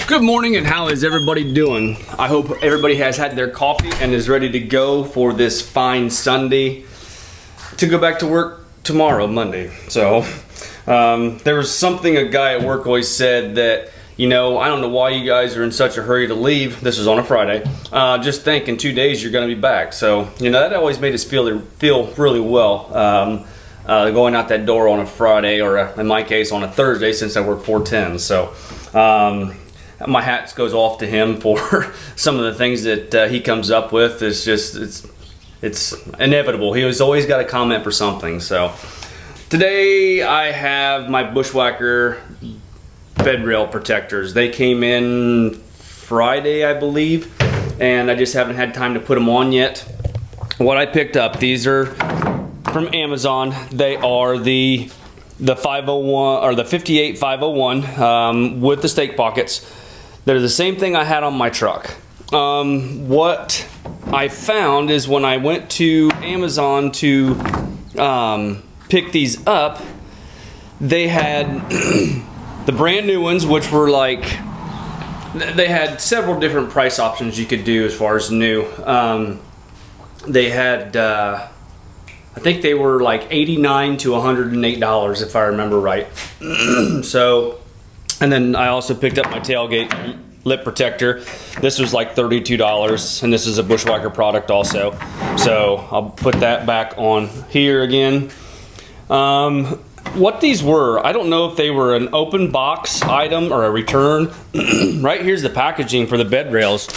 Good morning, and how is everybody doing? I hope everybody has had their coffee and is ready to go for this fine Sunday to go back to work tomorrow, Monday. So there was something a guy at work always said that, you know, I don't know why you guys are in such a hurry to leave. This was on a Friday. Just think in 2 days you're going to be back. So, you know, that always made us feel really well going out that door on a Friday, or in my case on a Thursday, since I work 4/10. So my hat goes off to him for some of the things that he comes up with. It's just, it's inevitable. He has always got a comment for something. So today I have my Bushwacker bed rail protectors. They came in Friday, I believe, and I just haven't had time to put them on yet. What I picked up, these are from Amazon. They are the 501 or the 58501 with the stake pockets. They're the same thing I had on my truck. What I found is when I went to Amazon to pick these up, they had the brand new ones, which were like, they had several different price options you could do as far as new. They had, I think they were like $89 to $108 if I remember right. So, and then I also picked up my tailgate lip protector. This was like $32, and this is a Bushwacker product also. So I'll put that back on here again. What these were, I don't know if they were an open box item or a return. Right here's the packaging for the bed rails,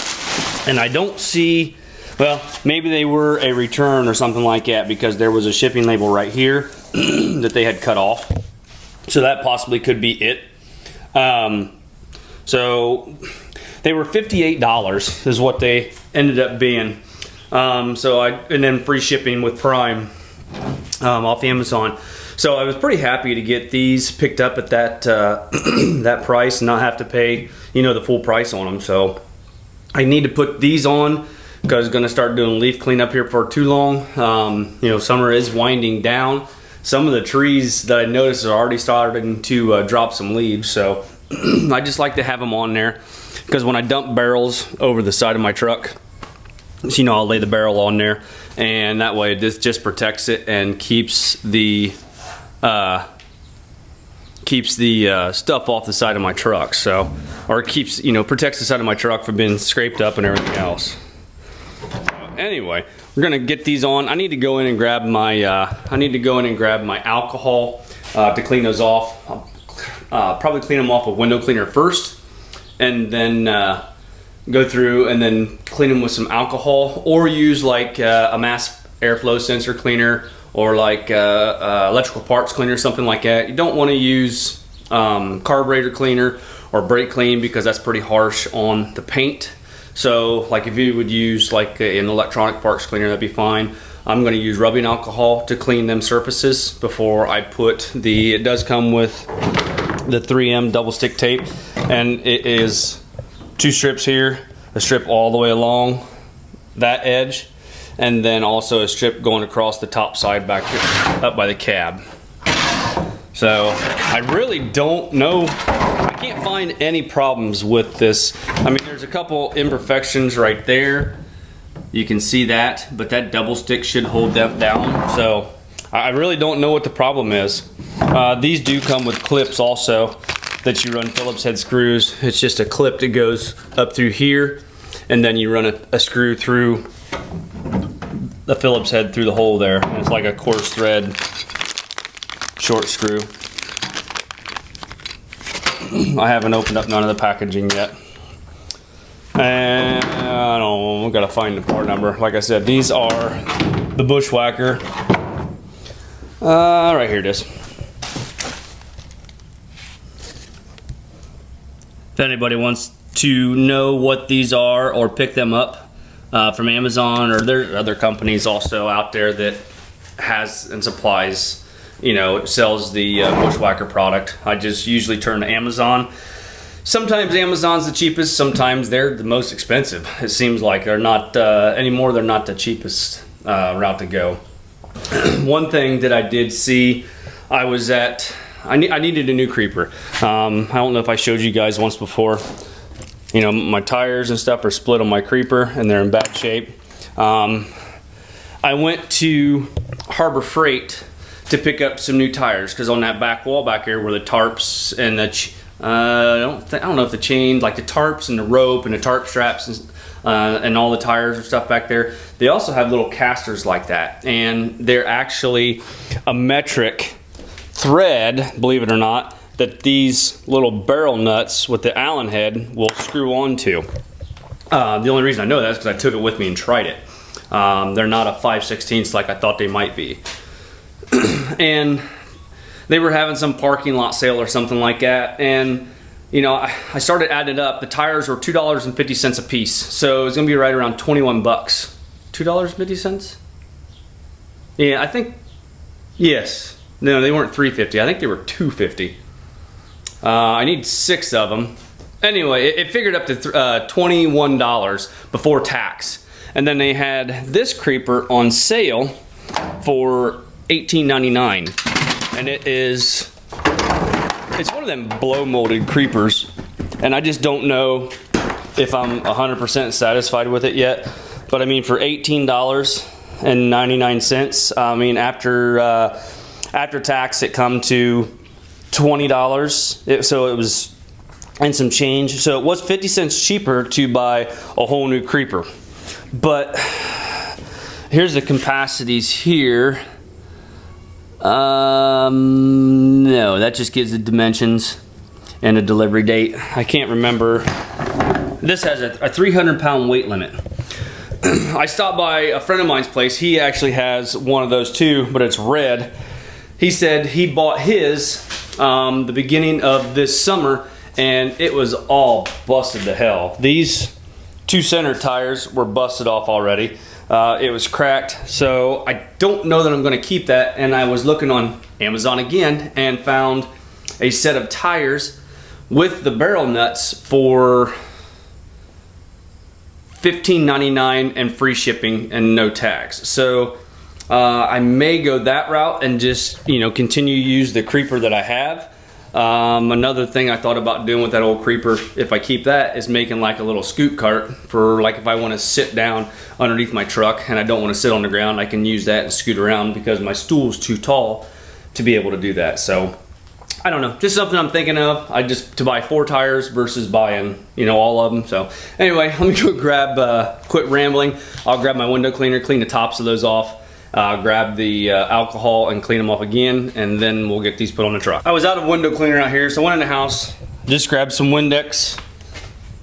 and I don't see, well, maybe they were a return or something like that, because there was a shipping label right here that they had cut off. So that possibly could be it. So they were $58 is what they ended up being. And then free shipping with Prime off Amazon. So I was pretty happy to get these picked up at that that price and not have to pay, you know, the full price on them. So I need to put these on because I'm going to start doing leaf cleanup here for too long. You know, summer is winding down. Some of the trees that I noticed are already starting to drop some leaves. So I just like to have them on there, because when I dump barrels over the side of my truck, you know, I'll lay the barrel on there, and that way this just protects it and keeps the stuff off the side of my truck. So, or keeps, you know, protects the side of my truck from being scraped up and everything else. Anyway, we're gonna get these on. I need to go in and grab my alcohol to clean those off. I'll probably clean them off with window cleaner first, and then go through and then clean them with some alcohol, or use like a mass airflow sensor cleaner, or like electrical parts cleaner, something like that. You don't want to use carburetor cleaner or brake clean, because that's pretty harsh on the paint. So like if you would use like an electronic parts cleaner, that'd be fine. I'm going to use rubbing alcohol to clean them surfaces before I put the, it does come with the 3M double stick tape, and it is 2 strips here, a strip all the way along that edge, and then also a strip going across the top side back here, up by the cab. So I really don't know, I can't find any problems with this. I mean, there's a couple imperfections right there, you can see that, but that double stick should hold them down. So I really don't know what the problem is. These do come with clips also that you run Phillips head screws. It's just a clip that goes up through here, and then you run a screw through the Phillips head through the hole there, and it's like a coarse thread short screw. I haven't opened up none of the packaging yet, and I don't know, we've got to find the part number. Like I said, these are the Bushwacker. Right here it is. If anybody wants to know what these are or pick them up from Amazon, or there are other companies also out there that has and supplies, you know, sells the Bushwacker product. I just usually turn to Amazon. Sometimes Amazon's the cheapest, sometimes they're the most expensive. It seems like they're not, anymore they're not the cheapest route to go. One thing that I did see, I was at, I needed a new creeper. I don't know if I showed you guys once before. You know, my tires and stuff are split on my creeper and they're in bad shape. I went to Harbor Freight to pick up some new tires because on that back wall back here were the tarps and the I don't know if the chain, like the tarps and the rope and the tarp straps and all the tires and stuff back there. They also have little casters like that, and they're actually a metric thread, believe it or not, that these little barrel nuts with the Allen head will screw onto. The only reason I know that is because I took it with me and tried it. They're not a 5/16 like I thought they might be. And they were having some parking lot sale or something like that, and you know, I started adding it up. The tires were $2.50 a piece, so it was gonna be right around 21 bucks. $2.50? Yeah, I think, yes. No, they weren't $3.50. I think they were $2.50. I need 6 of them. Anyway, it figured up to $21 before tax. And then they had this creeper on sale for $18.99, and it's one of them blow molded creepers, and I just don't know if I'm 100% satisfied with it yet. But I mean, for $18.99, I mean, after tax it come to $20, so it was, and some change, so it was 50 cents cheaper to buy a whole new creeper. But here's the capacities here. No, that just gives the dimensions and a delivery date. I can't remember. This has a 300-pound weight limit. I stopped by a friend of mine's place. He actually has one of those too, but it's red. He said he bought his the beginning of this summer, and it was all busted to hell. These 2 center tires were busted off already. It was cracked, so I don't know that I'm going to keep that. And I was looking on Amazon again and found a set of tires with the barrel nuts for $15.99 and free shipping and no tax. So I may go that route and just, you know, continue to use the creeper that I have. Another thing I thought about doing with that old creeper, if I keep that, is making like a little scoot cart for like if I want to sit down underneath my truck and I don't want to sit on the ground, I can use that and scoot around because my stool's too tall to be able to do that. So I don't know, just something I'm thinking of. To buy 4 tires versus buying, you know, all of them. So anyway, let me go grab, quit rambling. I'll grab my window cleaner, clean the tops of those off. Grab the alcohol and clean them off again, and then we'll get these put on the truck. I was out of window cleaner out here, so I went in the house, just grabbed some Windex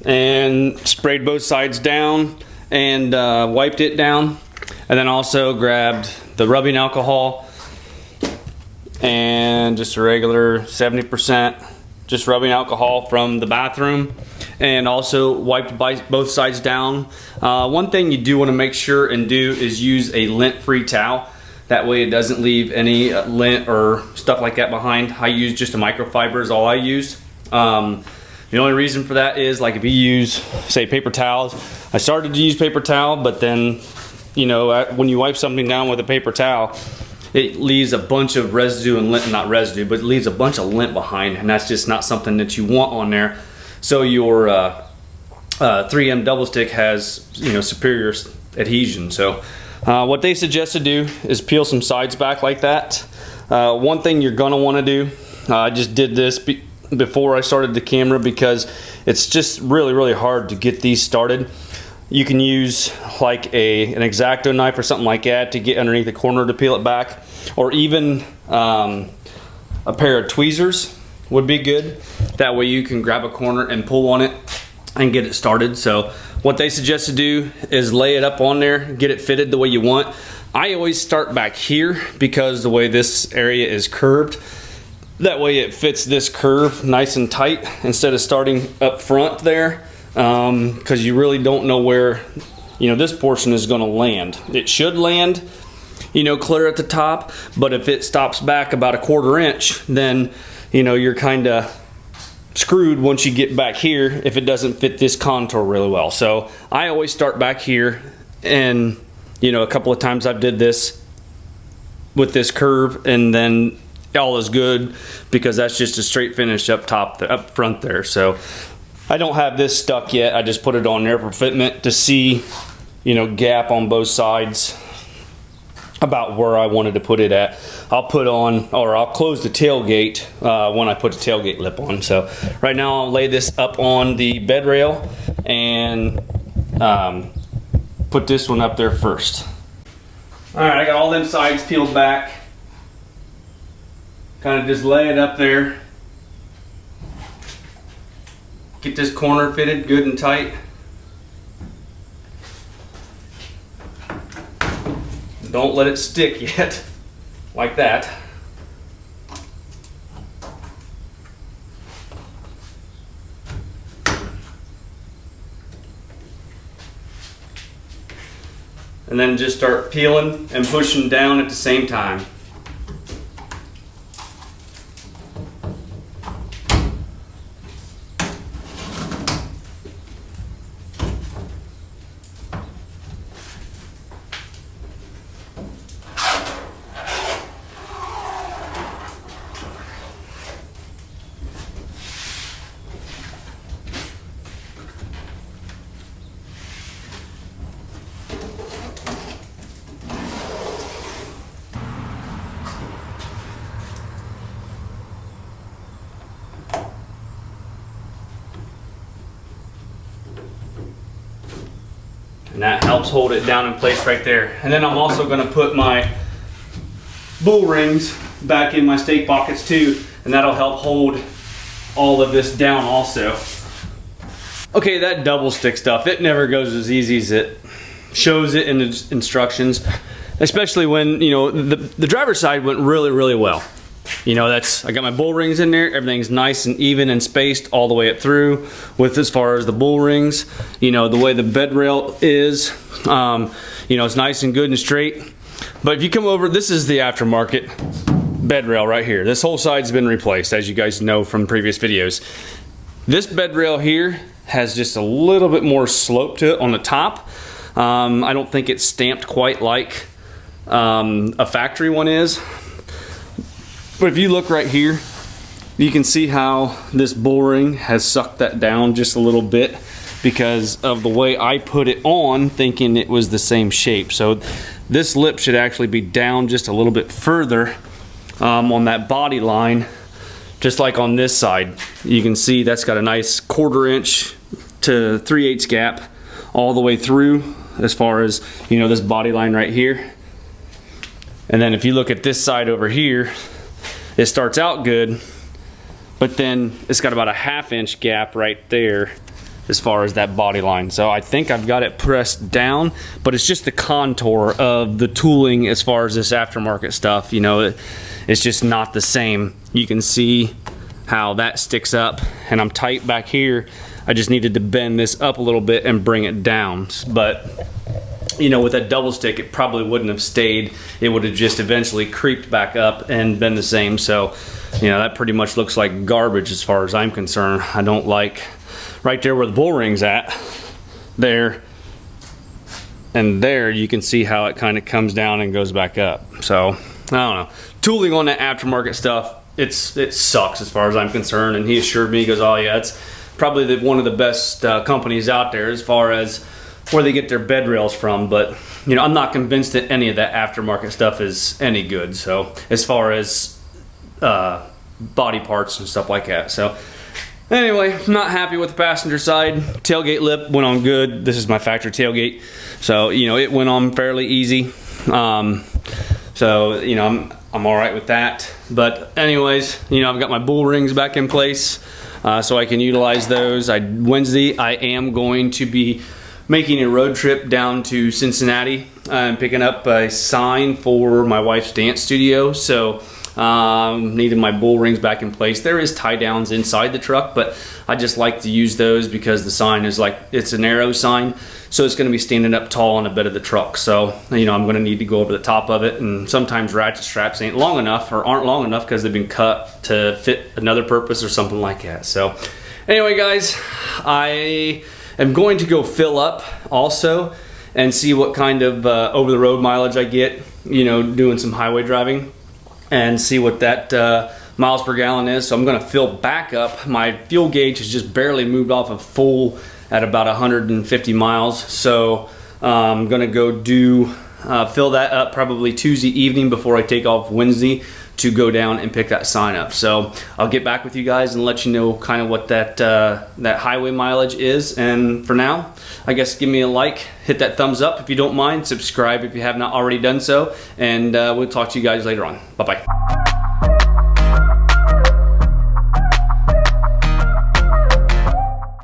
and sprayed both sides down and wiped it down, and then also grabbed the rubbing alcohol and just a regular 70% just rubbing alcohol from the bathroom, and also wiped both sides down. One thing you do want to make sure and do is use a lint-free towel. That way it doesn't leave any lint or stuff like that behind. I use just a microfiber is all I use. The only reason for that is like if you use, say, paper towels. I started to use paper towel, but then, you know, when you wipe something down with a paper towel, it leaves a bunch of residue and lint, not residue, but it leaves a bunch of lint behind, and that's just not something that you want on there. So your 3M double stick has, you know, superior adhesion. So what they suggest to do is peel some sides back like that. One thing you're gonna want to do, I just did this before I started the camera because it's just really hard to get these started. You can use like an X-Acto knife or something like that to get underneath the corner to peel it back, or even a pair of tweezers would be good. That way you can grab a corner and pull on it and get it started. So what they suggest to do is lay it up on there, get it fitted the way you want. I always start back here because the way this area is curved, that way it fits this curve nice and tight instead of starting up front there, because you really don't know where, you know, this portion is going to land. It should land, you know, clear at the top, but if it stops back about a 1/4 inch, then, you know, you're kind of screwed once you get back here if it doesn't fit this contour really well. So I always start back here, and, you know, a couple of times I've did this with this curve, and then all is good because that's just a straight finish up top, up front there. So I don't have this stuck yet. I just put it on there for fitment to see, you know, gap on both sides about where I wanted to put it at. I'll put on, or I'll close the tailgate when I put the tailgate lip on. So right now I'll lay this up on the bed rail and put this one up there first. All right, I got all them sides peeled back. Kind of just lay it up there. Get this corner fitted good and tight. Don't let it stick yet, like that. And then just start peeling and pushing down at the same time. And that helps hold it down in place right there. And then I'm also going to put my bull rings back in my stake pockets too, and that'll help hold all of this down also. Okay, that double stick stuff, it never goes as easy as it shows it in the instructions, especially when, you know, the driver's side went really well. You know, I got my bull rings in there, everything's nice and even and spaced all the way up through. With as far as the bull rings, you know, the way the bed rail is, you know, it's nice and good and straight. But if you come over, this is the aftermarket bed rail right here. This whole side's been replaced, as you guys know from previous videos. This bed rail here has just a little bit more slope to it on the top. I don't think it's stamped quite like a factory one is. But if you look right here, you can see how this bull ring has sucked that down just a little bit because of the way I put it on, thinking it was the same shape. So this lip should actually be down just a little bit further on that body line, just like on this side. You can see that's got a nice 1/4 inch to 3/8 gap all the way through as far as, you know, this body line right here. And then if you look at this side over here, it starts out good, but then it's got about a 1/2 inch gap right there as far as that body line. So I think I've got it pressed down, but it's just the contour of the tooling as far as this aftermarket stuff. You know, it's just not the same. You can see how that sticks up, and I'm tight back here. I just needed to bend this up a little bit and bring it down. But you know, with that double stick, it probably wouldn't have stayed. It would have just eventually creeped back up and been the same. So, you know, that pretty much looks like garbage as far as I'm concerned. I don't like right there where the bull ring's at, there and there, you can see how it kind of comes down and goes back up. So, I don't know. Tooling on that aftermarket stuff, it sucks as far as I'm concerned. And he assured me, he goes, oh yeah, it's probably one of the best companies out there as far as where they get their bed rails from. But you know, I'm not convinced that any of that aftermarket stuff is any good. So as far as body parts and stuff like that. So anyway, I'm not happy with the passenger side. Tailgate lip went on good. This is my factory tailgate, so you know, it went on fairly easy. So you know, I'm all right with that. But anyways, you know, I've got my bull rings back in place, so I can utilize those. Wednesday I am going to be making a road trip down to Cincinnati and picking up a sign for my wife's dance studio. So needed my bull rings back in place. There is tie downs inside the truck, but I just like to use those because the sign is like, it's an arrow sign, so it's going to be standing up tall on the bed of the truck. So you know, I'm going to need to go over the top of it, and sometimes ratchet straps ain't long enough or aren't long enough because they've been cut to fit another purpose or something like that. So anyway guys, I am going to go fill up also and see what kind of over the road mileage I get, you know, doing some highway driving, and see what that miles per gallon is. So I'm gonna fill back up. My fuel gauge has just barely moved off of full at about 150 miles. So I'm gonna go fill that up probably Tuesday evening before I take off Wednesday to go down and pick that sign up. So I'll get back with you guys and let you know kind of what that highway mileage is. And for now, I guess give me a like, hit that thumbs up if you don't mind, subscribe if you have not already done so, and we'll talk to you guys later on. Bye-bye.